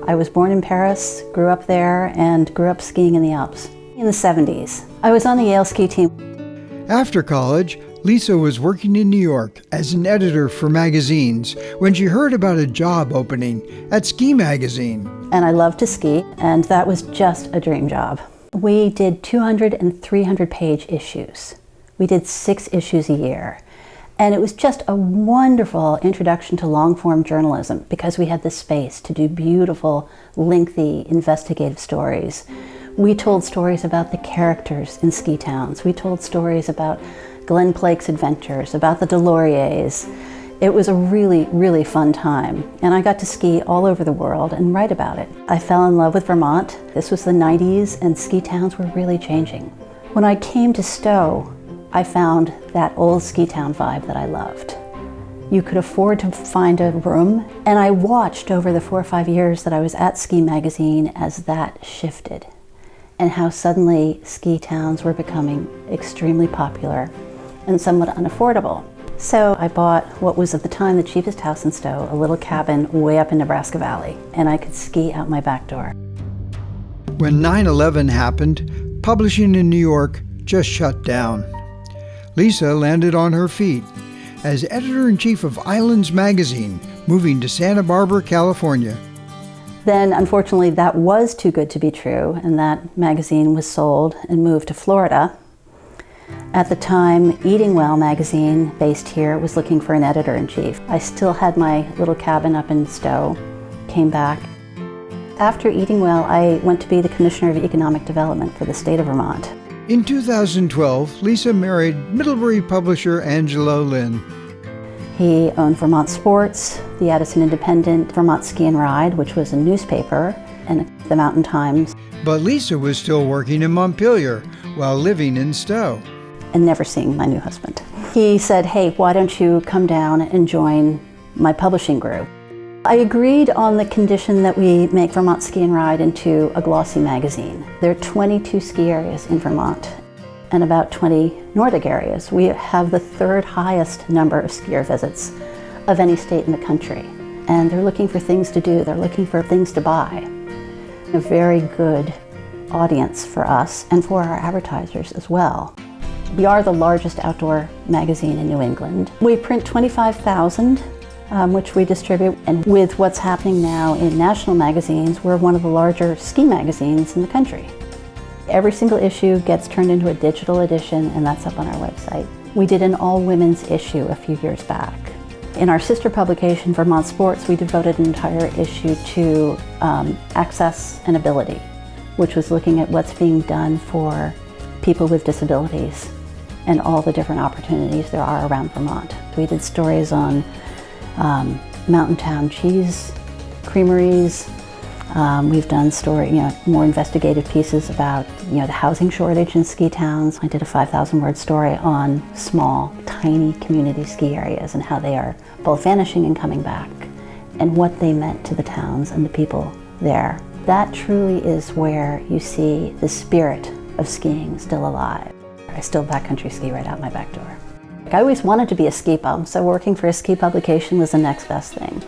I was born in Paris, grew up there, and grew up skiing in the Alps. In the 70s, I was on the Yale ski team. After college, Lisa was working in New York as an editor for magazines when she heard about a job opening at Ski Magazine. And I loved to ski, and that was just a dream job. We did 200 and 300 page issues. We did 6 issues a year. And it was just a wonderful introduction to long-form journalism because we had the space to do beautiful, lengthy, investigative stories. We told stories about the characters in ski towns. We told stories about Glenn Plake's adventures, about the Deloriers. It was a really, really fun time. And I got to ski all over the world and write about it. I fell in love with Vermont. This was the 90s and ski towns were really changing. When I came to Stowe, I found that old ski town vibe that I loved. You could afford to find a room, and I watched over the 4 or 5 years that I was at Ski Magazine as that shifted, and how suddenly ski towns were becoming extremely popular and somewhat unaffordable. So I bought what was at the time the cheapest house in Stowe, a little cabin way up in Nebraska Valley, and I could ski out my back door. When 9/11 happened, publishing in New York just shut down. Lisa landed on her feet as editor-in-chief of Islands Magazine, moving to Santa Barbara, California. Then, unfortunately, that was too good to be true, and that magazine was sold and moved to Florida. At the time, Eating Well magazine, based here, was looking for an editor-in-chief. I still had my little cabin up in Stowe, came back. After Eating Well, I went to be the Commissioner of Economic Development for the state of Vermont. In 2012, Lisa married Middlebury publisher Angelo Lynn. He owned Vermont Sports, the Addison Independent, Vermont Ski and Ride, which was a newspaper, and the Mountain Times. But Lisa was still working in Montpelier while living in Stowe. And never seeing my new husband. He said, hey, why don't you come down and join my publishing group? I agreed on the condition that we make Vermont Ski and Ride into a glossy magazine. There are 22 ski areas in Vermont and about 20 Nordic areas. We have the 3rd highest number of skier visits of any state in the country. And they're looking for things to do. They're looking for things to buy. A very good audience for us and for our advertisers as well. We are the largest outdoor magazine in New England. We print 25,000. Which we distribute. And with what's happening now in national magazines, we're one of the larger ski magazines in the country. Every single issue gets turned into a digital edition, and that's up on our website. We did an all-women's issue a few years back. In our sister publication, Vermont Sports, we devoted an entire issue to access and ability, which was looking at what's being done for people with disabilities and all the different opportunities there are around Vermont. We did stories on mountain town cheese creameries. We've done more investigative pieces about the housing shortage in ski towns. I did a 5,000-word story on small, tiny community ski areas and how they are both vanishing and coming back, and what they meant to the towns and the people there. That truly is where you see the spirit of skiing still alive. I still backcountry ski right out my back door. I always wanted to be a ski bum, so working for a ski publication was the next best thing.